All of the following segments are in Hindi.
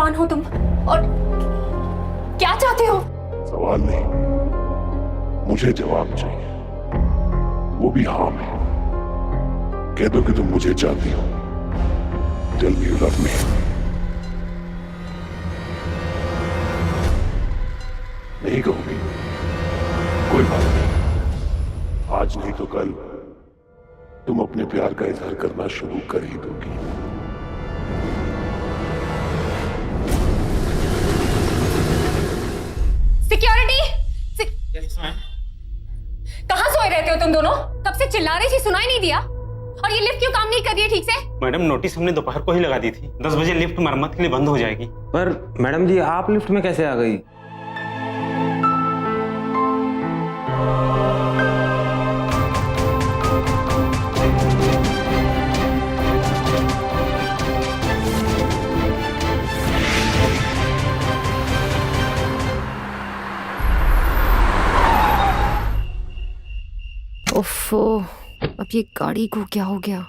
कौन हो तुम और क्या चाहते हो? सवाल नहीं, मुझे जवाब चाहिए, वो भी हाँ में। कह दो कि तुम मुझे चाहती हो। Tell me you love me. नहीं कहूंगी, कोई बात नहीं। आज नहीं तो कल तुम अपने प्यार का इजहार करना शुरू कर ही दोगी। सिक्योरिटी! कहाँ सोए रहते हो तुम दोनों? कब से चिल्ला रही थी, सुनाई नहीं दिया? और ये लिफ्ट क्यों काम नहीं कर रही है ठीक से? मैडम, नोटिस हमने दोपहर को ही लगा दी थी। 10 बजे लिफ्ट मरम्मत के लिए बंद हो जाएगी। पर मैडम जी, आप लिफ्ट में कैसे आ गई? ओफो, अब ये गाड़ी को क्या हो गया?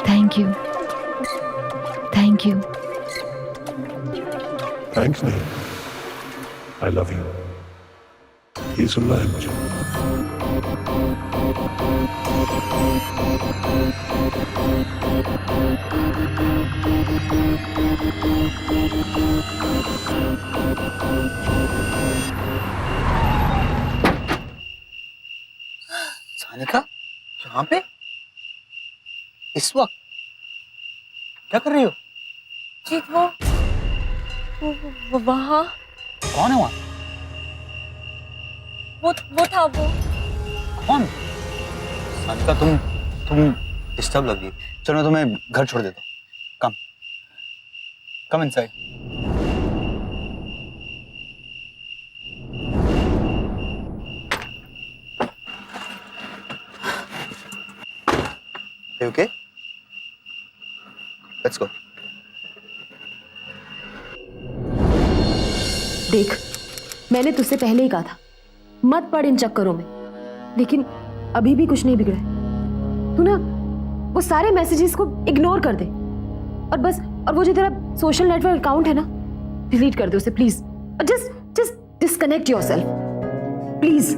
Thank you, thank you. Thanks नहीं, आई लव यू। ये सुनना है मुझे। सानिका, यहाँ पे इस वक्त क्या कर रही हो? जीत, वो वहाँ। कौन है वहाँ? वो था वो। कौन? सानिका, तुम डिस्टर्ब लग रही। चलो, मैं तुम्हें घर छोड़ देता हूँ। Come inside. Okay, let's go. देख, मैंने तुझसे पहले ही कहा था मत पड़ इन चक्करों में, लेकिन अभी भी कुछ नहीं बिगड़ा है। तू ना वो सारे मैसेजेस को इग्नोर कर दे और बस, और वो जो तेरा सोशल नेटवर्क अकाउंट है ना, डिलीट कर दे उसे please. Just disconnect yourself please.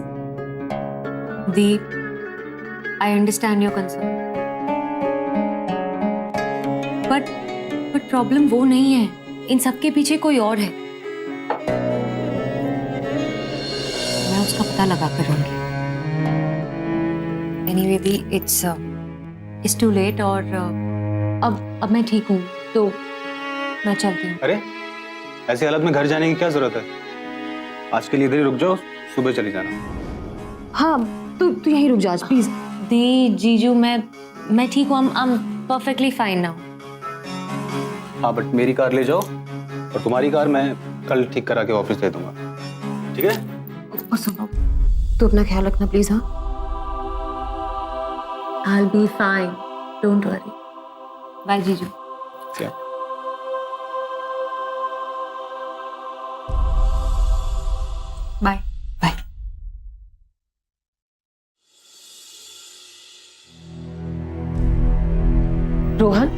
Deep, I understand your concern. But problem वो नहीं है, इन सब के पीछे कोई और है। मैं उसका पता लगा कर रहूंगी। Anyway, the, it's too late और अब मैं ठीक हूँ तो मैं चलती हूँ। अरे, ऐसी हालत में घर जाने की क्या जरूरत है? आज के लिए इधर ही रुक जाओ, सुबह चली जाना। हाँ, तू यहीं रुक जा आज प्लीज। दी, जीजू, मैं ठीक हूँ। I'm perfectly fine now. हाँ, बट मेरी कार ले जाओ और तुम्हारी कार मैं कल ठीक करा के वापस दे दूंगा, ठीक है? और सुनो, तू अपना ख्याल रखना प्लीज। हाँ, I'll be fine. Don't worry. Bye, जीजू। क्या? Bye. बाय। रोहन,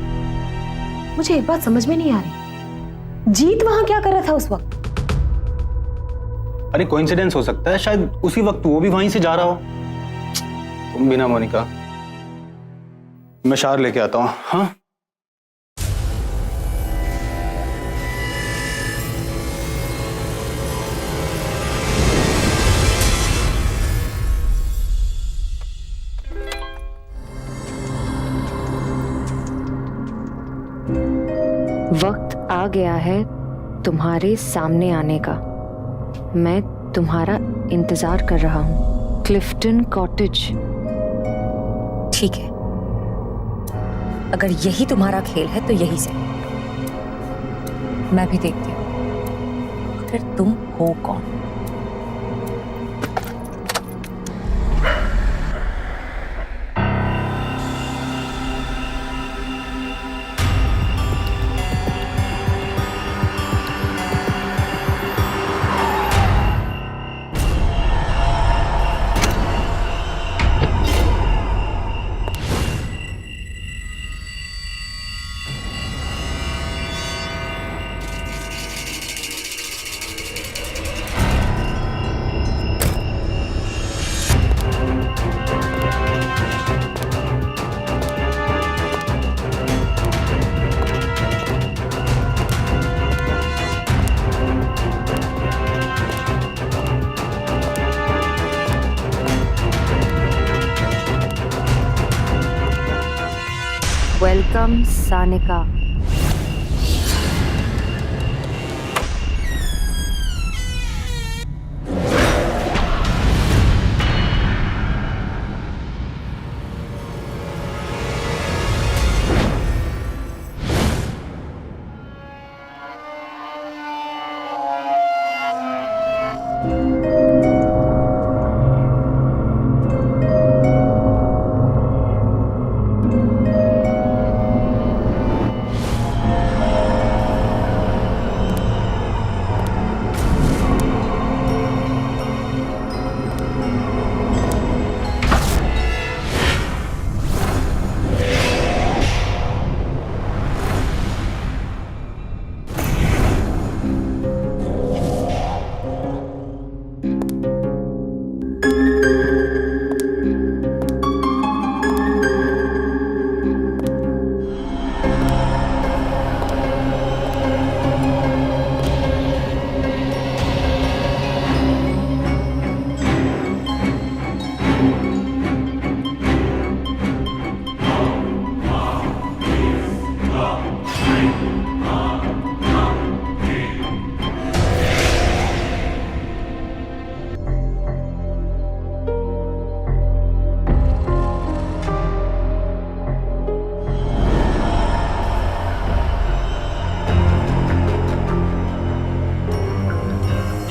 मुझे एक बात समझ में नहीं आ रही, जीत वहां क्या कर रहा था उस वक्त? अरे, कोइंसिडेंस हो सकता है, शायद उसी वक्त वो भी वहीं से जा रहा हो। तुम भी ना मोनिका, मैं शार लेके आता हूँ। हाँ, वक्त आ गया है तुम्हारे सामने आने का। मैं तुम्हारा इंतजार कर रहा हूँ। क्लिफ्टन कॉटेज। ठीक है, अगर यही तुम्हारा खेल है तो यही से मैं भी देखती हूँ फिर तुम हो कौन। वेलकम सानिका।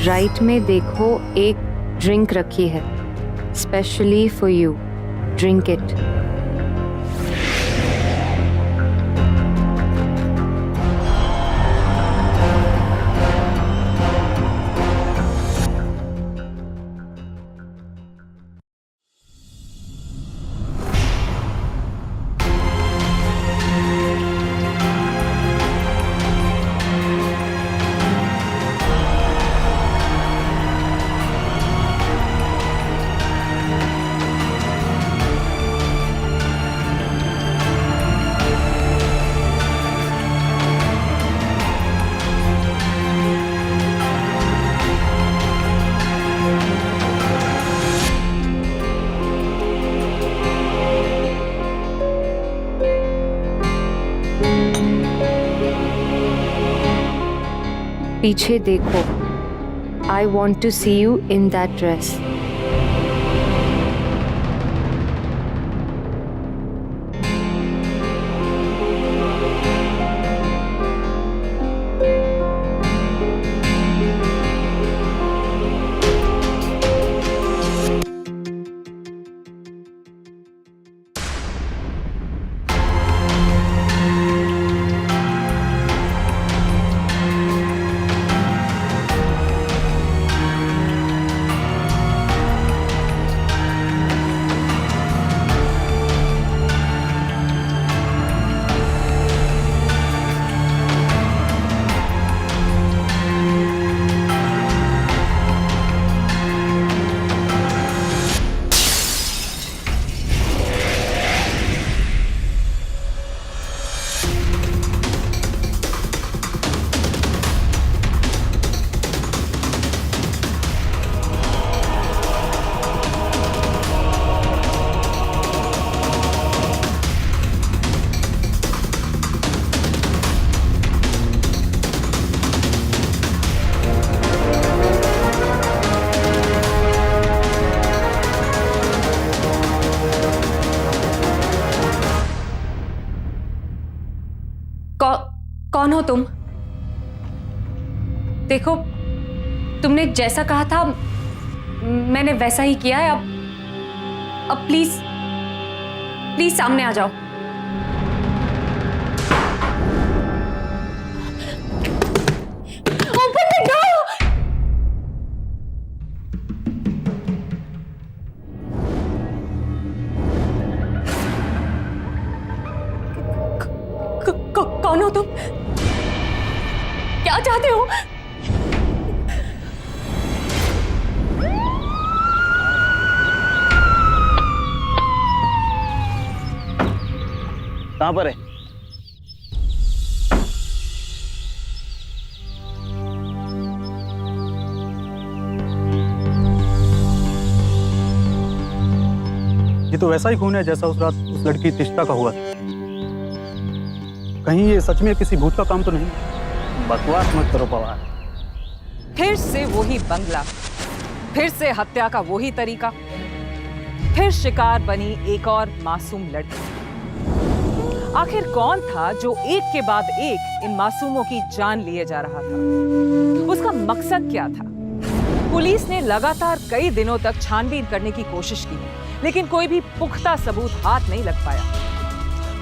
राइट में देखो, एक ड्रिंक रखी है specially for you. Drink it. पीछे देखो। I want to see you in that dress. हो तुम? देखो, तुमने जैसा कहा था मैंने वैसा ही किया है। अब प्लीज प्लीज सामने आ जाओ। Open the door! कौन हो तुम? क्या चाहते हो? कहाँ पर है? ये तो वैसा ही खून है जैसा उस रात उस लड़की तिश्ता का हुआ था। कहीं ये सच में किसी भूत का काम तो नहीं? बकवास मत करो पवार। फिर से वही बंगला, फिर से हत्या का वही तरीका, फिर शिकार बनी एक और मासूम लड़की। आखिर कौन था जो एक के बाद एक इन मासूमों की जान लिए जा रहा था? उसका मकसद क्या था? पुलिस ने लगातार कई दिनों तक छानबीन करने की कोशिश की, लेकिन कोई भी पुख्ता सबूत हाथ नहीं लग पाया।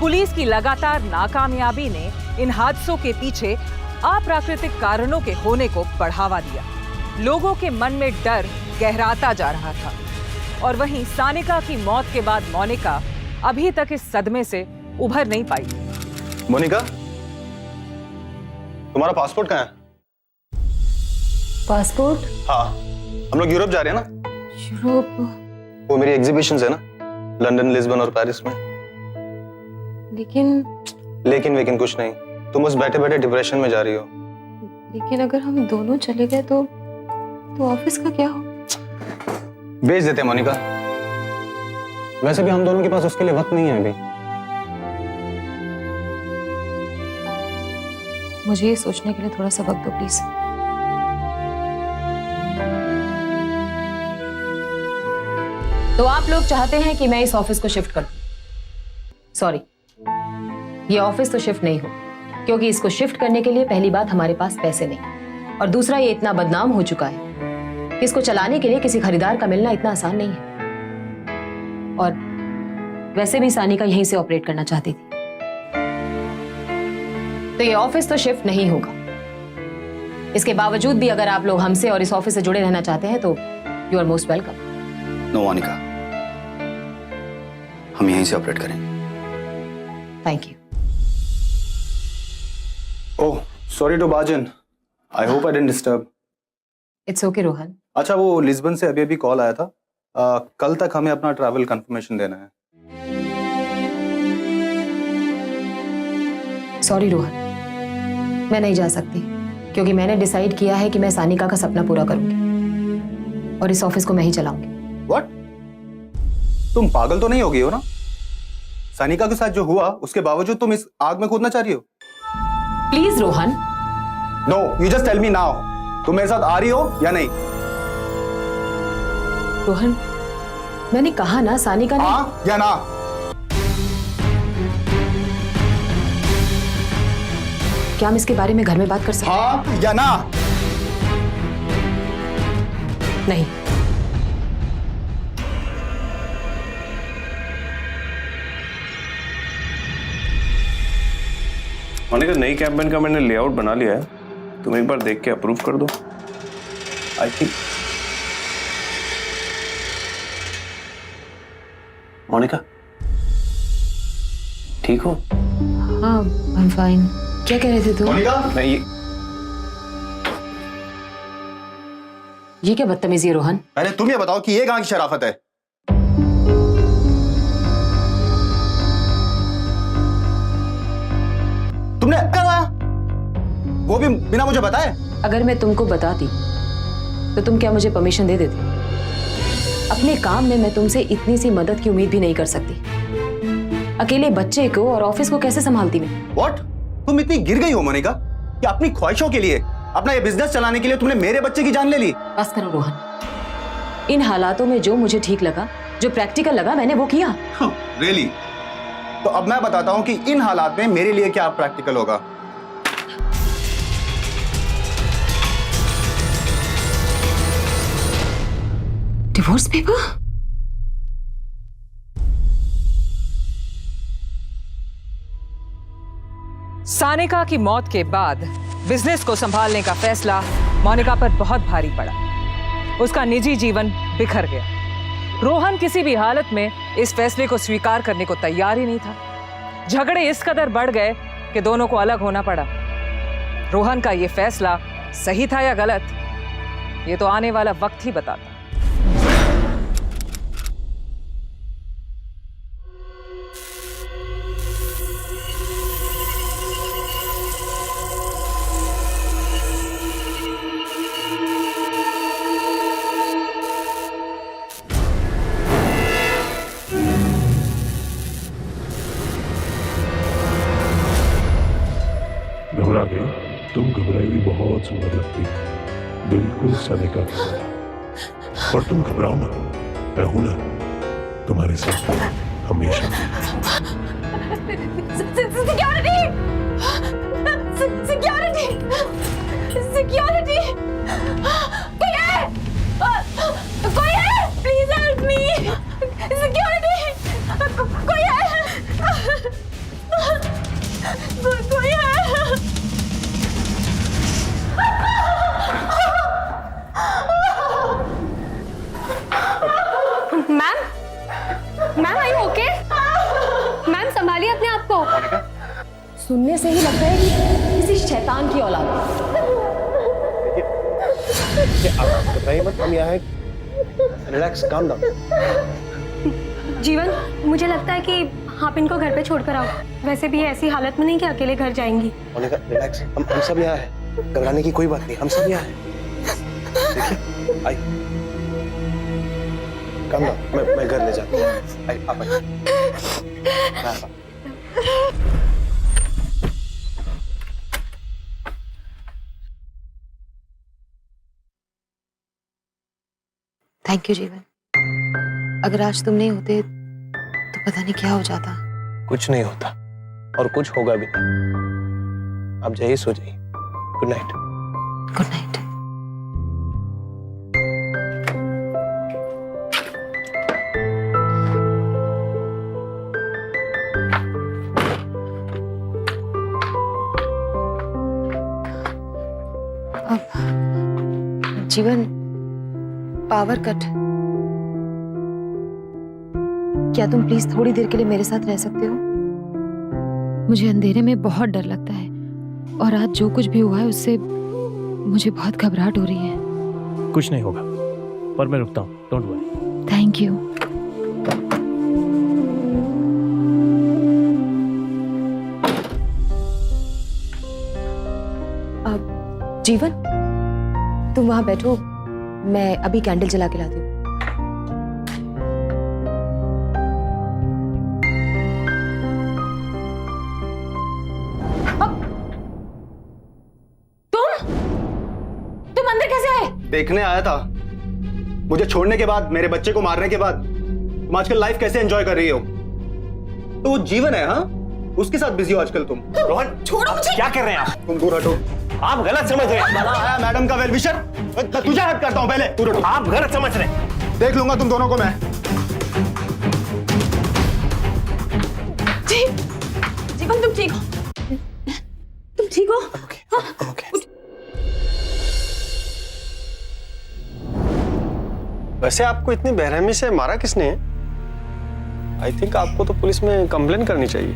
पुलिस की लगातार नाकामयाबी ने इन हादसों के पीछे अप्राकृतिक कारणों के होने को बढ़ावा दिया। लोगों के मन में डर गहराता जा रहा था। और वहीं सानिका की मौत के बाद मोनिका अभी तक इस सदमे से उभर नहीं पाई। मोनिका, तुम्हारा पासपोर्ट कहाँ है? पासपोर्ट? हाँ, हम लोग यूरोप जा रहे हैं ना। यूरोप? वो मेरी एग्जीबिशंस है ना, लंदन, लिस्बन और पेरिस में। लेकिन वेकिन कुछ नहीं। तुम उस बैठे बैठे डिप्रेशन में जा रही हो। लेकिन अगर हम दोनों चले गए तो ऑफिस का क्या हो? भेज देते हैं मोनिका। वैसे भी हम दोनों के पास उसके लिए वक्त नहीं है अभी। मुझे ये सोचने के लिए थोड़ा सा वक्त दो प्लीज। तो आप लोग चाहते हैं कि मैं इस ऑफिस को शिफ्ट कर दूं? सॉरी, ये ऑफिस तो शिफ्ट नहीं हो, क्योंकि इसको शिफ्ट करने के लिए पहली बात हमारे पास पैसे नहीं, और दूसरा ये इतना बदनाम हो चुका है कि इसको चलाने के लिए किसी खरीदार का मिलना इतना आसान नहीं है। और वैसे भी सानिका यहीं से ऑपरेट करना चाहती थी। तो ये ऑफिस तो शिफ्ट नहीं होगा। इसके बावजूद भी अगर आप लोग हमसे और इस ऑफिस से जुड़े रहना चाहते हैं तो you are most welcome. No Monica, हम यहीं से ऑपरेट करेंगे। Thank you. Oh, sorry to barge in. I hope I didn't disturb. It's okay Rohan. अच्छा, वो लिस्बन से अभी अभी कॉल आया था। कल तक हमें अपना ट्रैवल कंफर्मेशन देना है। सॉरी रोहन, मैं नहीं जा सकती, क्योंकि मैंने डिसाइड किया है कि मैं सानिका का सपना पूरा करूंगी और इस ऑफिस को मैं ही चलाऊंगी। व्हाट? तुम पागल तो नहीं हो गई हो ना? सानिका के साथ जो हुआ उसके बावजूद तुम इस आग में कूदना चाह रही हो? Please Rohan. No, you just tell me now, तुम मेरे साथ आ रही हो या नहीं? रोहन, मैंने कहा ना सानिका ने। हाँ या ना? क्या हम इसके बारे में घर में बात कर सकते हैं? हाँ या ना? नहीं। मोनिका, नई कैंपेन का मैंने लेआउट बना लिया है, तुम एक बार देख के अप्रूव कर दो। I think. मोनिका, ठीक हो? हाँ, आई एम फाइन। क्या कह रहे थे तुम? मोनिका, नहीं, ये क्या बदतमीजी है रोहन? पहले तुम ये बताओ कि ये कहां की शराफत है? तुमने करवाया, वो भी बिना मुझे बताए? अगर मैं तुमको बताती तो तुम क्या मुझे परमिशन दे देती? अपने काम में मैं तुमसे इतनी सी मदद की उम्मीद भी नहीं कर सकती। अकेले बच्चे को और ऑफिस को कैसे संभालती मैं? व्हाट? तुम इतनी गिर गई हो मोनिका कि अपनी ख्वाहिशों के लिए, अपना ये बिजनेस चलाने के लिए तुमने मेरे बच्चे की जान ले ली? बस करो रोहन। इन हालातों में जो मुझे ठीक लगा, जो प्रैक्टिकल लगा, मैंने वो किया। रियली? तो अब मैं बताता हूं कि इन हालात में मेरे लिए क्या प्रैक्टिकल होगा। Divorce paper? सानिका की मौत के बाद बिजनेस को संभालने का फैसला मोनिका पर बहुत भारी पड़ा। उसका निजी जीवन बिखर गया। रोहन किसी भी हालत में इस फैसले को स्वीकार करने को तैयार ही नहीं था। झगड़े इस कदर बढ़ गए कि दोनों को अलग होना पड़ा। रोहन का यह फैसला सही था या गलत, ये तो आने वाला वक्त ही बताता। घबरा गई? तुम घबराई हुई बहुत सुंदर लगती, बिल्कुल सानिका की तरह। पर तुम घबराओ मत, मैं हूं ना तुम्हारे साथ हमेशा। सिक्योरिटी! सिक्योरिटी! सिक्योरिटी! कोई है? कोई है? Please help me! सिक्योरिटी! कोई है? कोई है? Ma'am, ma'am I okay? Ma'am संभालिए अपने आप को। सुनने से ही लगता है कि किसी शैतान की औलाद है। आप बताइए मत, हम यहाँ हैं। Relax, calm down. जीवन, मुझे लगता है कि आप इनको घर पे छोड़कर आओ। वैसे भी ऐसी हालत में नहीं कि अकेले घर जाएंगी। मोनिका रिलैक्स, हम सब यहाँ हैं। घबराने की कोई बात नहीं, हम सब यहाँ हैं। देखिए, आई काम डाउन, मैं घर ले जाता हूँ। आई आप आइए। थैंक यू जीवन। अगर आज तुम नहीं होते तो पता नहीं क्या हो जाता। कुछ नहीं होता और कुछ होगा भी नहीं। आप जाइए, सो जाइए। Good night. Good night. अब जीवन, पावर कट। क्या तुम प्लीज थोड़ी देर के लिए मेरे साथ रह सकते हो? मुझे अंधेरे में बहुत डर लगता है और आज जो कुछ भी हुआ है उससे मुझे बहुत घबराहट हो रही है। कुछ नहीं होगा, पर मैं रुकता हूँ, डोंट वरी। Thank you. अब जीवन, तुम वहां बैठो, मैं अभी कैंडल जला के लाती हूँ। तुम अंदर कैसे आए? देखने आया था। मुझे छोड़ने के बाद, मेरे बच्चे को मारने के बाद तुम आजकल लाइफ कैसे एंजॉय कर रही हो? तो वो जीवन है, हाँ, उसके साथ बिजी हो आजकल तुम। रोहन छोड़ो मुझे। क्या कर रहे हैं आप? तुम दूर हटो। आप गलत समझ रहे हैं। आया मैडम का वेलविशर। मैं तुझे हट करता हूँ, पहले दूर हटो। आप गलत समझ रहे हैं। देख लूंगा तुम दोनों को मैं। जीवन, तुम ठीक हो? तुम ठीक हो? वैसे आपको इतनी बेरहमी से मारा किसने? आई थिंक आपको तो पुलिस में कंप्लेन करनी चाहिए।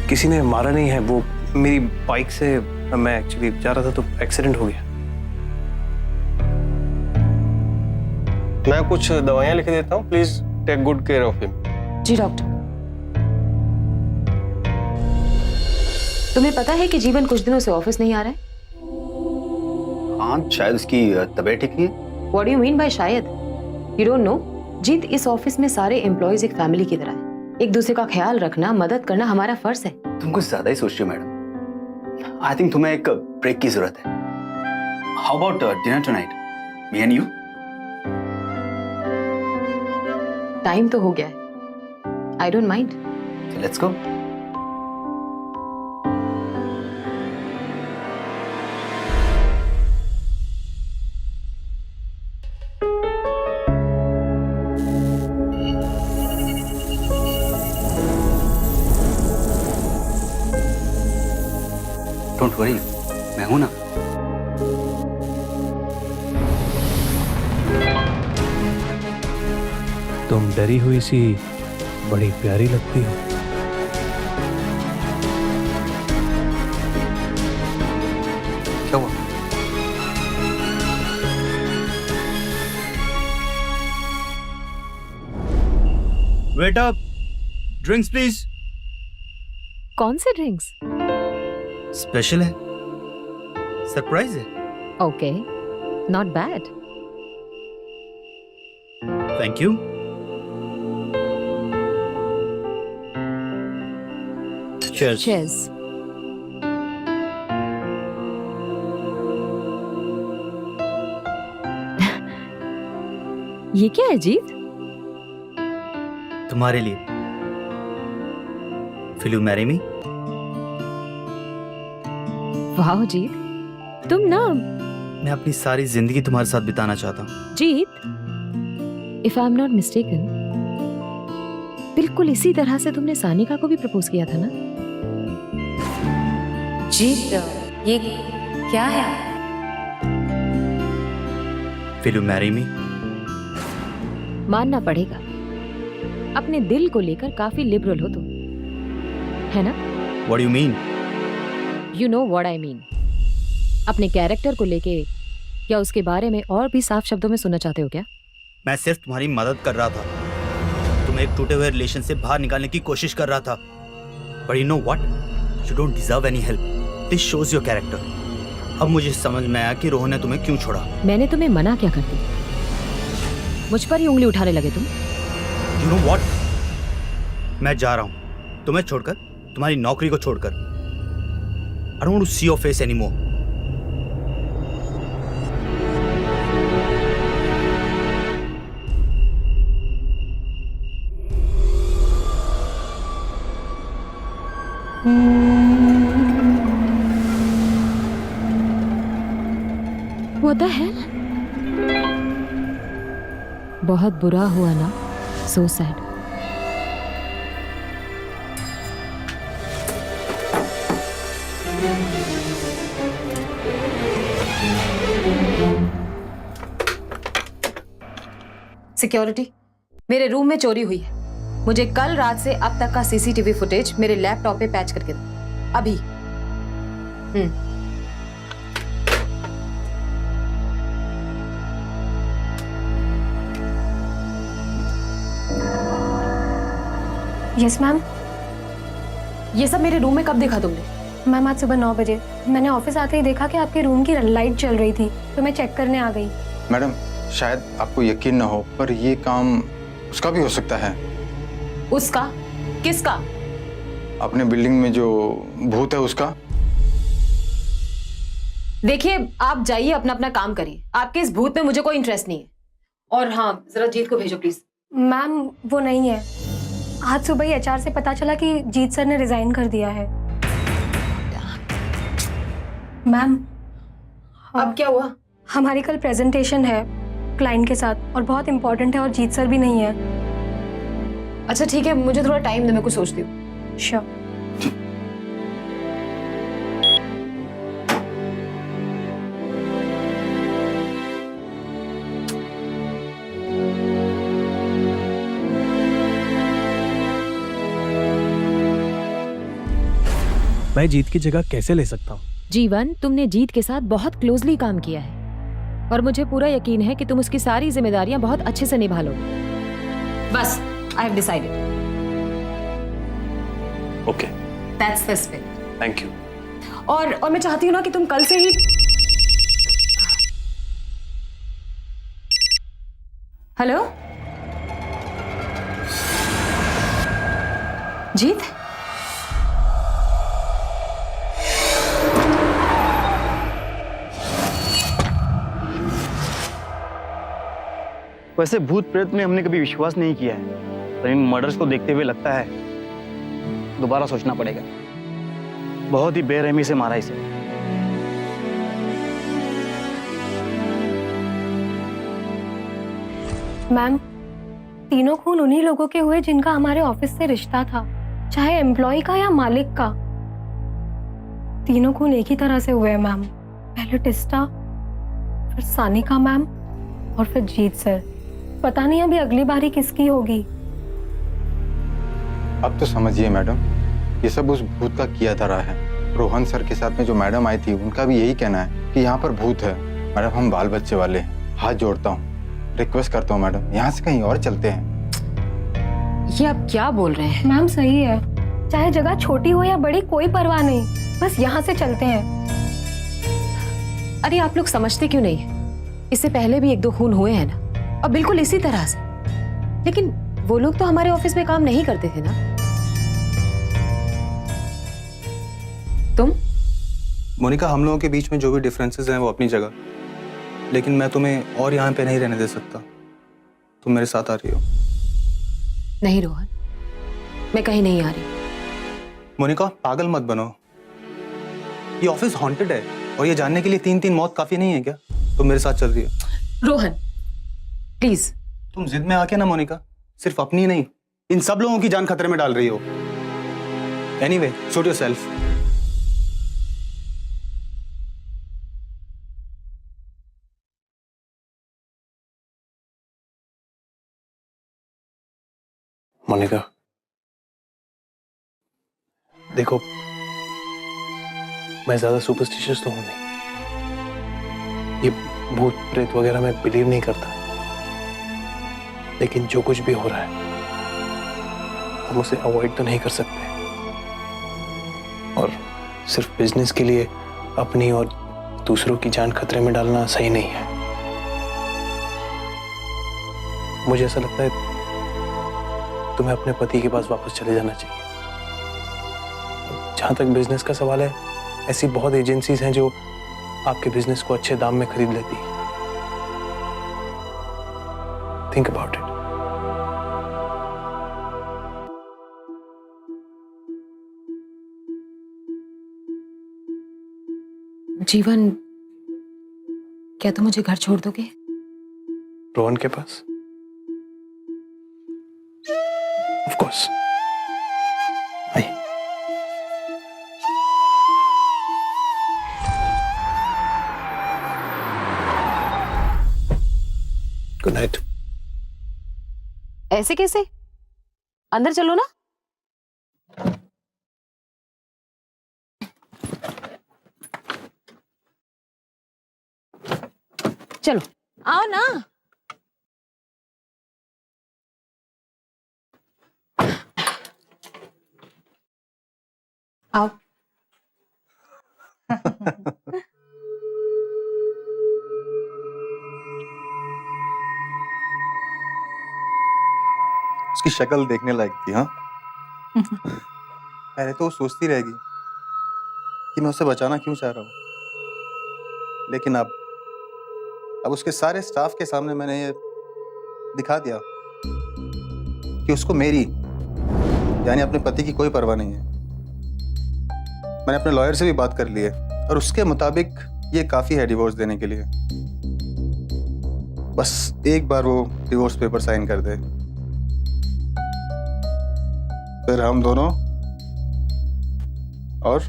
किसी ने मारा नहीं है, वो मेरी बाइक से मैं एक्चुअली जा रहा था तो एक्सीडेंट हो गया। मैं कुछ दवाइयां लिख देता हूँ, please take good care of him. जी डॉक्टर। तुम्हें पता है कि जीवन कुछ दिनों से ऑफिस नहीं आ रहा है? हाँ, शायद उसकी तबीयत ठीक नहीं है। What do you mean by शायद? You don't know? जीत, इस ऑफिस में सारे एम्प्लॉयज एक फैमिली की तरह हैं। एक दूसरे का ख्याल रखना, मदद करना हमारा फर्ज है। तुम कुछ ज्यादा ही सोच रही हो मैडम। आई थिंक तुम्हें एक ब्रेक की जरूरत है। How about dinner tonight, me and you? Time तो हो गया है। I don't mind. Let's go. Don't worry, मैं हूं ना। तुम डरी हुई सी बड़ी प्यारी लगती हो। क्या हुआ? Wait up, drinks please. कौन से ड्रिंक्स? स्पेशल है, सरप्राइज है। Okay, not bad. Thank you. Cheers. Cheers. ये क्या है जीत? तुम्हारे लिए। Will you marry me? वाह जीत, तुम ना। मैं अपनी सारी जिंदगी तुम्हारे साथ बिताना चाहता हूँ। Jeet, if I am not mistaken, बिल्कुल इसी तरह से तुमने सानिका को भी प्रपोज किया था ना? जीत, ये क्या है? Will you marry me? मानना पड़ेगा, अपने दिल को लेकर काफी लिबरल हो तुम, है ना? What do you mean? You know what I mean. अपने कैरेक्टर को लेके या उसके बारे में और भी साफ शब्दों में सुनना चाहते हो क्या? मैं सिर्फ तुम्हारी मदद कर रहा था, तुम्हें एक टूटे हुए रिलेशन से बाहर निकालने की कोशिश कर रहा था। But you know what? You don't deserve any help. This shows your character. अब मुझे समझ में आया कि रोहन ने तुम्हें क्यों छोड़ा। मैंने तुम्हें मना क्या कर दी? मुझ पर ही उंगली उठाने लगे तुम। You know what? मैं जा रहा हूँ, तुम्हें छोड़कर, तुम्हारी नौकरी को छोड़कर। I don't want to see your face anymore. What the hell? बहुत बुरा हुआ ना? So sad. सिक्योरिटी, मेरे रूम में चोरी हुई है। मुझे कल रात से अब तक का सीसीटीवी फुटेज मेरे लैपटॉप पे पैच करके दो अभी। Yes ma'am. ये सब मेरे रूम में कब देखा तुमने? मैम आज सुबह 9 बजे मैंने ऑफिस आते ही देखा कि आपके रूम की लाइट चल रही थी, तो मैं चेक करने आ गई। मैडम, शायद आपको यकीन ना हो, पर ये काम उसका भी हो सकता है। उसका? किसका? अपने बिल्डिंग में जो भूत है उसका। देखिए, आप जाइए, अपना अपना काम करिए। आपके इस भूत में मुझे कोई इंटरेस्ट नहीं है। और हाँ, जरा जीत को भेजो प्लीज। मैम वो नहीं है, आज सुबह ही एचआर से पता चला कि जीत सर ने रिजाइन कर दिया है। मैम अब क्या हुआ? हमारी कल प्रेजेंटेशन है क्लाइंट के साथ और बहुत इंपॉर्टेंट है, और जीत सर भी नहीं है। अच्छा ठीक है, मुझे थोड़ा टाइम दे, मैं कुछ सोचती हूँ। श्योर। मैं जीत की जगह कैसे ले सकता हूँ? जीवन, तुमने जीत के साथ बहुत क्लोजली काम किया है और मुझे पूरा यकीन है कि तुम उसकी सारी जिम्मेदारियां बहुत अच्छे से निभा लोगे। बस, I have decided. Okay, that's the spirit. Thank you. और मैं चाहती हूँ ना कि तुम कल से ही। हेलो जीत, वैसे भूत प्रेत में हमने कभी विश्वास नहीं किया है, पर इन मर्डर्स को देखते हुए लगता है दोबारा सोचना पड़ेगा। बहुत ही बेरहमी से मारा इसे। मैम, तीनों खून उन्हीं लोगों के हुए जिनका हमारे ऑफिस से रिश्ता था, चाहे एम्प्लॉय का या मालिक का। तीनों खून एक ही तरह से हुए हैं मैम। पहले टिस्टा, फिर सानिका मैम और फिर जीत सर। पता नहीं अभी अगली बारी किसकी होगी। अब तो समझिए मैडम, ये सब उस भूत का किया धरा है। रोहन सर के साथ में जो मैडम आई थी उनका भी यही कहना है कि यहाँ पर भूत है। मैडम हम बाल बच्चे वाले हैं, हाथ जोड़ता हूँ, रिक्वेस्ट करता हूँ मैडम, यहाँ से कहीं और चलते हैं। ये आप क्या बोल रहे हैं? मैम सही है, चाहे जगह छोटी हो या बड़ी कोई परवाह नहीं, बस यहाँ से चलते हैं। अरे आप लोग समझते क्यों नहीं है? इससे पहले भी 1-2 खून हुए हैं ना, और बिल्कुल इसी तरह से। लेकिन वो लोग तो हमारे ऑफिस में काम नहीं करते थे ना। तुम? मोनिका, हम लोगों के बीच में जो भी डिफरेंसेस हैं वो अपनी जगह, लेकिन मैं तुम्हें और यहाँ पे नहीं रहने दे सकता। तुम मेरे साथ आ रही हो? नहीं रोहन, मैं कहीं नहीं आ रही। मोनिका पागल मत बनो, ये ऑफिस हॉन्टेड है और ये जानने के लिए 3-3 मौत काफी नहीं है क्या? तुम मेरे साथ चल रही हो? रोहन प्लीज। तुम जिद में आके ना मोनिका, सिर्फ अपनी नहीं इन सब लोगों की जान खतरे में डाल रही हो। Anyway, suit yourself. मोनिका देखो, मैं ज्यादा सुपरस्टिशियस तो हूं नहीं, ये भूत प्रेत वगैरह मैं बिलीव नहीं करता, लेकिन जो कुछ भी हो रहा है हम उसे अवॉइड तो नहीं कर सकते, और सिर्फ बिजनेस के लिए अपनी और दूसरों की जान खतरे में डालना सही नहीं है। मुझे ऐसा लगता है तुम्हें अपने पति के पास वापस चले जाना चाहिए। जहां तक बिजनेस का सवाल है, ऐसी बहुत एजेंसीज हैं जो आपके बिजनेस को अच्छे दाम में खरीद लेती हैं। Think about it. जीवन, क्या तुम मुझे घर छोड़ दोगे? रोहन के पास? Of course. Good night. ऐसे कैसे? अंदर चलो ना। चलो आओ ना। आओ। उसकी शक्ल देखने लायक थी। हाँ पहले तो वो सोचती रहेगी कि मैं उसे बचाना क्यों चाह रहा हूँ, लेकिन अब उसके सारे स्टाफ के सामने मैंने ये दिखा दिया कि उसको मेरी यानी अपने पति की कोई परवाह नहीं है। मैंने अपने लॉयर से भी बात कर ली है और उसके मुताबिक ये काफी है डिवोर्स देने के लिए। बस एक बार वो डिवोर्स पेपर साइन कर दे, फिर हम दोनों और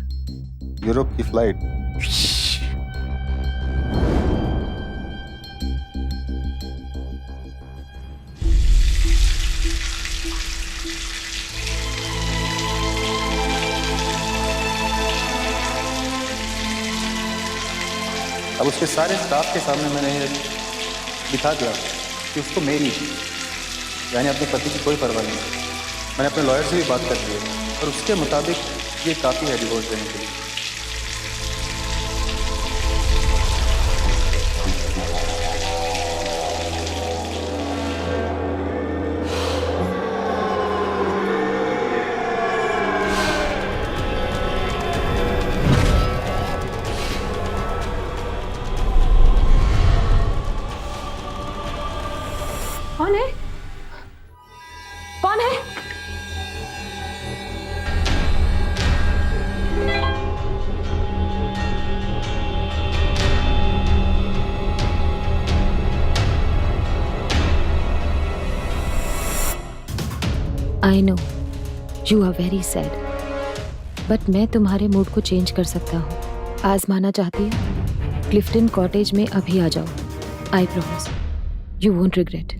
यूरोप की फ्लाइट। अब उसके सारे स्टाफ के सामने मैंने ये दिखा दिया कि उसको मेरी यानी अपने पति की कोई परवाह नहीं है। मैंने अपने लॉयर से भी बात कर ली है और उसके मुताबिक ये काफ़ी है डिवोर्स देने के लिए। कौन है? कौन है? I know you are very sad, but मैं तुम्हारे मूड को चेंज कर सकता हूँ। आजमाना चाहती हो? क्लिफ्टन कॉटेज में अभी आ जाओ। I promise you won't regret.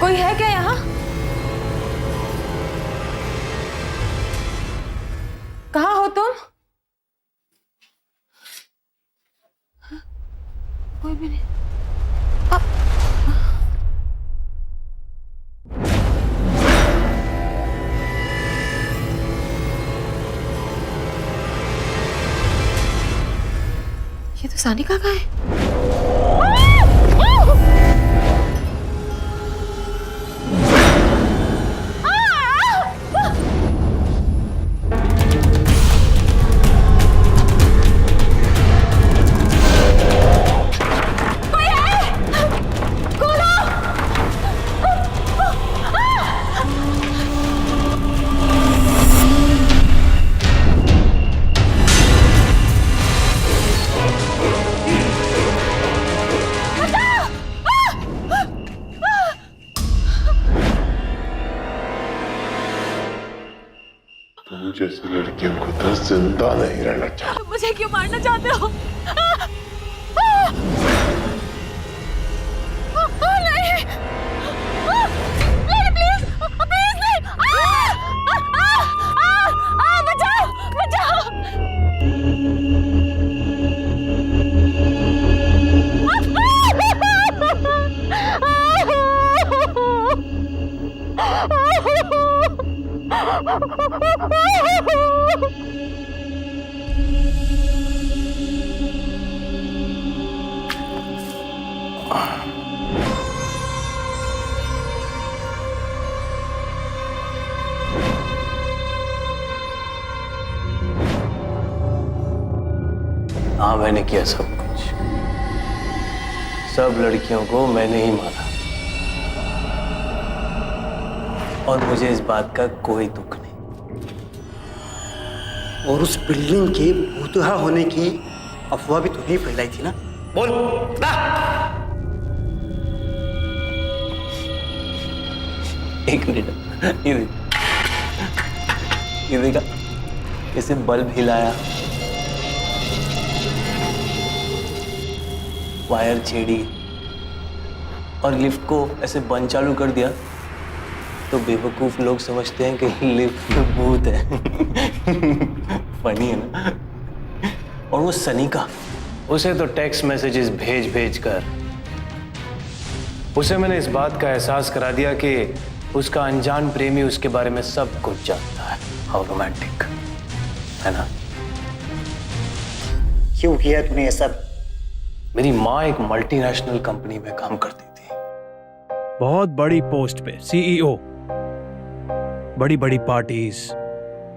कोई है क्या यहाँ? कहाँ हो तुम? कोई भी नहीं। ये तो सानिका का है। तुम जैसी लड़कियों को तो जिंदा नहीं रहना चाहिए। मुझे क्यों मारना चाहते हो? नहीं, प्लीज, प्लीज नहीं। बचाओ, बचाओ। मैंने किया सब कुछ। सब लड़कियों को मैंने ही मारा और मुझे इस बात का कोई दुख नहीं। और उस बिल्डिंग के भूतहा होने की अफवाह भी तूने ही फैलाई थी ना? बोल ना। एक मिनट, ये देखा कैसे बल्ब हिलाया, वायर छेड़ी और लिफ्ट को ऐसे बंद चालू कर दिया, तो बेवकूफ लोग समझते हैं कि लिफ्ट में भूत है। फनी है ना? और वो सनी का, उसे तो टेक्स्ट मैसेजेस भेज भेज कर उसे मैंने इस बात का एहसास करा दिया कि उसका अनजान प्रेमी उसके बारे में सब कुछ जानता है। हाउ रोमांटिक है ना? क्यों किया तूने ये सब? मेरी माँ एक मल्टीनेशनल कंपनी में काम करती थी, बहुत बड़ी पोस्ट पे, सीईओ। बड़ी बड़ी पार्टीज,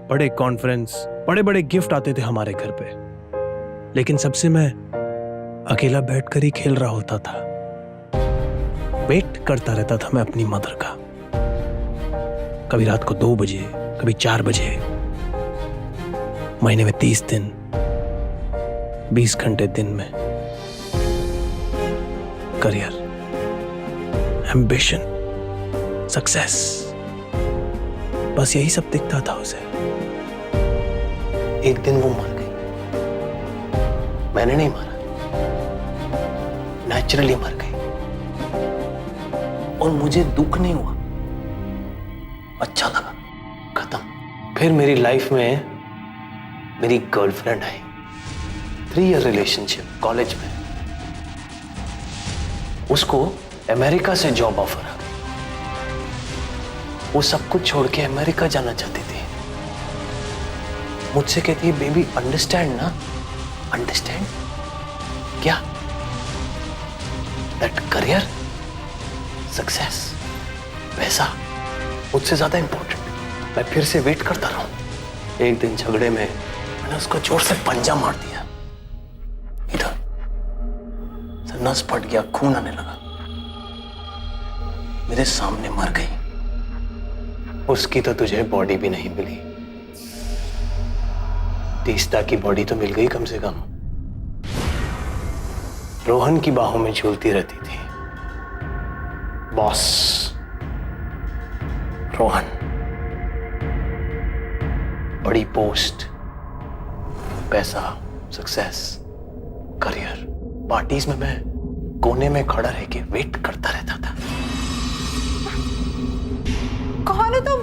बड़े कॉन्फ्रेंस, बड़े बड़े गिफ्ट आते थे हमारे घर पे, लेकिन सबसे मैं अकेला बैठकर ही खेल रहा होता था। वेट करता रहता था मैं अपनी मदर का। कभी रात को 2 बजे, कभी 4 बजे। महीने में 30 दिन, 20 घंटे दिन में। करियर, एम्बिशन, सक्सेस, बस यही सब दिखता था उसे। एक दिन वो मर गई। मैंने नहीं मारा, नेचुरली मर गई और मुझे दुख नहीं हुआ, अच्छा लगा। खत्म। फिर मेरी लाइफ में मेरी गर्लफ्रेंड आई। 3 ईयर रिलेशनशिप कॉलेज में। उसको अमेरिका से जॉब ऑफर आ गई। वो सब कुछ छोड़ के अमेरिका जाना चाहती थी। मुझसे कहती है, बेबी अंडरस्टैंड ना? अंडरस्टैंड क्या? दैट करियर, सक्सेस, पैसा मुझसे ज्यादा इंपॉर्टेंट। मैं फिर से वेट करता रहा हूं। एक दिन झगड़े में मैंने उसको जोर से पंजा मार दिया। इधर से नस फट गया, खून आने लगा। मेरे सामने मर गई। उसकी तो तुझे बॉडी भी नहीं मिली। तीस्ता की बॉडी तो मिल गई कम से कम। रोहन की बाहों में झूलती रहती थी। बॉस रोहन, बड़ी पोस्ट, पैसा, सक्सेस, करियर। पार्टीज में मैं कोने में खड़ा रह के वेट करता रहता था। कौन है तुम?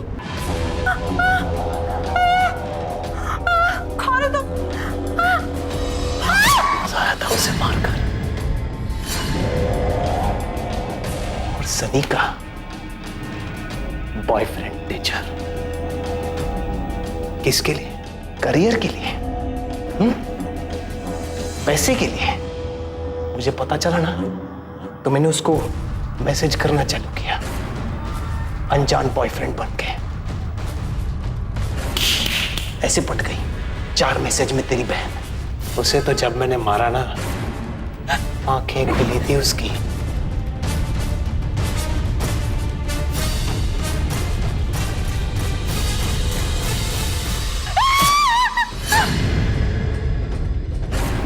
कौन है तुम? मजा आया था उसे मारकर। और सनी का बॉयफ्रेंड टीचर। किसके लिए? करियर के लिए, पैसे के लिए। मुझे पता चला ना, तो मैंने उसको मैसेज करना चालू किया, अनजान बॉयफ्रेंड बन के। ऐसे पट गई 4 मैसेज में तेरी बहन। उसे तो जब मैंने मारा ना, आंखें खुली थी उसकी।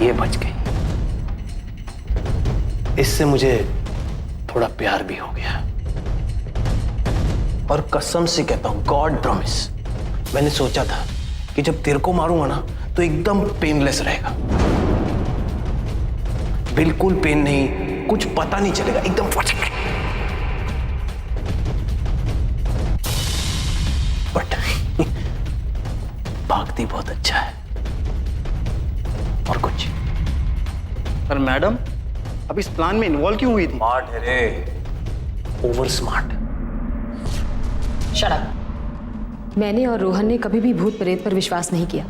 ये बच गई। इससे मुझे थोड़ा प्यार भी हो गया। और कसम से कहता हूं, गॉड प्रॉमिस, मैंने सोचा था कि जब तेरे को मारूंगा ना तो एकदम पेनलेस रहेगा। बिल्कुल पेन नहीं, कुछ पता नहीं चलेगा, एकदम फटक। बट भागती बहुत अच्छा है। और कुछ? पर मैडम, अब इस प्लान में इन्वॉल्व क्यों हुई थी? स्मार्ट है रे, ओवर स्मार्ट। Shut up. मैंने और रोहन ने कभी भी भूत प्रेत पर विश्वास नहीं किया,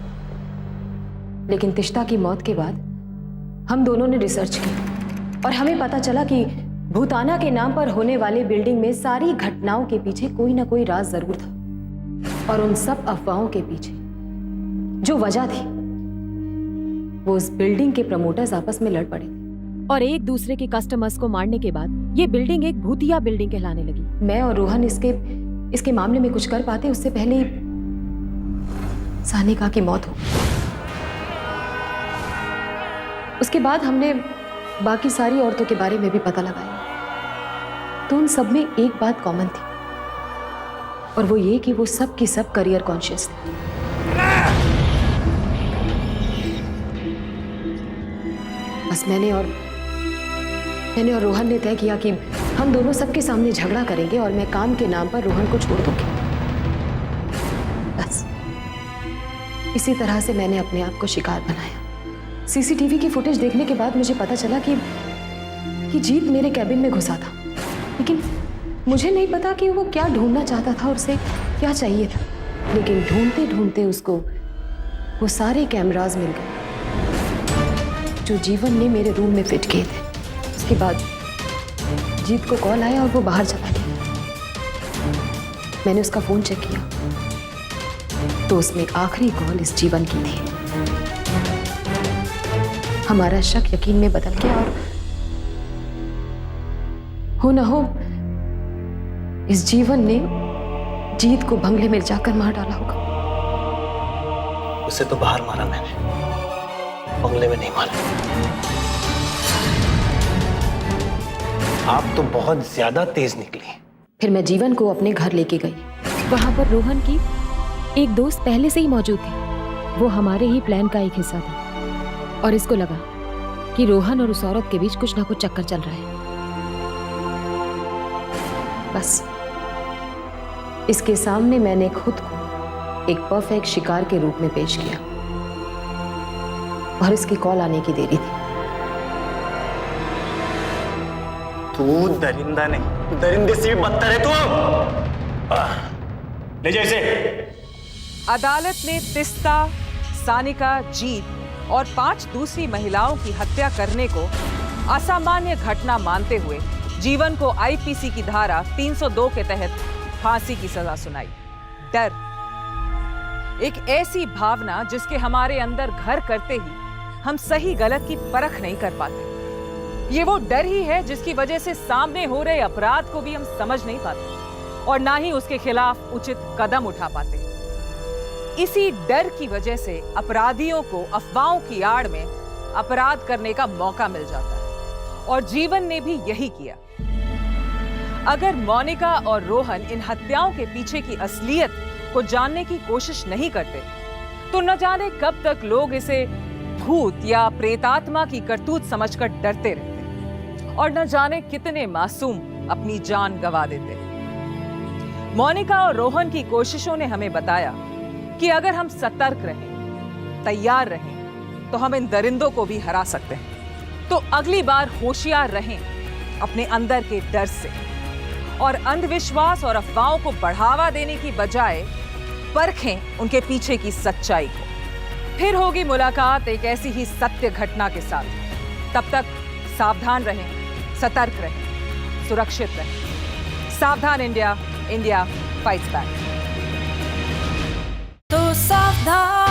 लेकिन तिश्ता की मौत के बाद हम दोनों ने रिसर्च की और हमें पता चला कि भूताना के नाम पर होने वाले बिल्डिंग में सारी घटनाओं के पीछे कोई ना कोई राज जरूर था। और उन सब अफवाहों के पीछे जो वजह थी वो उस बिल्डिंग के प्रमोटर्स आपस में लड़ पड़े थे और एक दूसरे के कस्टमर्स को मारने के बाद ये बिल्डिंग एक भूतिया बिल्डिंग कहलाने लगी। मैं और रोहन इसके मामले में कुछ कर पाते उससे पहले ही सानिका की मौत हो। उसके बाद हमने बाकी सारी औरतों के बारे में भी पता लगाया, तो उन सब में एक बात कॉमन थी, और वो ये कि वो सब की सब करियर कॉन्शियस थे। बस मैंने और रोहन ने तय किया कि हम दोनों सबके सामने झगड़ा करेंगे और मैं काम के नाम पर रोहन को छोड़ दूंगी। बस इसी तरह से मैंने अपने आप को शिकार बनाया। सीसीटीवी की फुटेज देखने के बाद मुझे पता चला कि जीत मेरे कैबिन में घुसा था, लेकिन मुझे नहीं पता कि वो क्या ढूंढना चाहता था और उसे क्या चाहिए था। लेकिन ढूंढते ढूंढते उसको वो सारे कैमरास मिल गए जो जीवन ने मेरे रूम में फिट किए थे। उसके बाद जीत को कॉल आया और वो बाहर चला गया। मैंने उसका फोन चेक किया तो उसमें आखिरी कॉल इस जीवन की थी। हमारा शक यकीन में बदल गया और हो न हो इस जीवन ने जीत को बंगले में जाकर मार डाला होगा। उसे तो बाहर मारा मैंने, बंगले में नहीं मारा। आप तो बहुत ज्यादा तेज निकली। फिर मैं जीवन को अपने घर लेके गई। वहां पर रोहन की एक दोस्त पहले से ही मौजूद थी। वो हमारे ही प्लान का एक हिस्सा था और इसको लगा कि रोहन और उस औरत के बीच कुछ ना कुछ चक्कर चल रहा है। बस इसके सामने मैंने खुद को एक परफेक्ट शिकार के रूप में पेश किया और इसकी कॉल आने की देरी थी। तू दरिंदा नहीं, दरिंदे से भी बदतर है तू। ले जा इसे। अदालत ने तिस्ता, सानिका, जीत और 5 दूसरी महिलाओं की हत्या करने को असामान्य घटना मानते हुए जीवन को आईपीसी की धारा 302 के तहत फांसी की सजा सुनाई। डर, एक ऐसी भावना जिसके हमारे अंदर घर करते ही हम सही गलत की परख नहीं कर पाते। ये वो डर ही है जिसकी वजह से सामने हो रहे अपराध को भी हम समझ नहीं पाते और ना ही उसके खिलाफ उचित कदम उठा पाते। इसी डर की वजह से अपराधियों को अफवाहों की आड़ में अपराध करने का मौका मिल जाता है और जीवन ने भी यही किया। अगर मोनिका और रोहन इन हत्याओं के पीछे की असलियत को जानने की कोशिश नहीं करते तो न जाने कब तक लोग इसे भूत या प्रेतात्मा की करतूत समझकर डरते रहते और न जाने कितने मासूम अपनी जान गंवा देते। मोनिका और रोहन की कोशिशों ने हमें बताया कि अगर हम सतर्क रहें, तैयार रहें, तो हम इन दरिंदों को भी हरा सकते हैं। तो अगली बार होशियार रहें अपने अंदर के डर से और अंधविश्वास और अफवाहों को बढ़ावा देने की बजाय परखें उनके पीछे की सच्चाई को। फिर होगी मुलाकात एक ऐसी ही सत्य घटना के साथ। तब तक सावधान रहें, सतर्क रहें, सुरक्षित रहें। सावधान इंडिया, इंडिया फाइट्स बैक। तो सावधान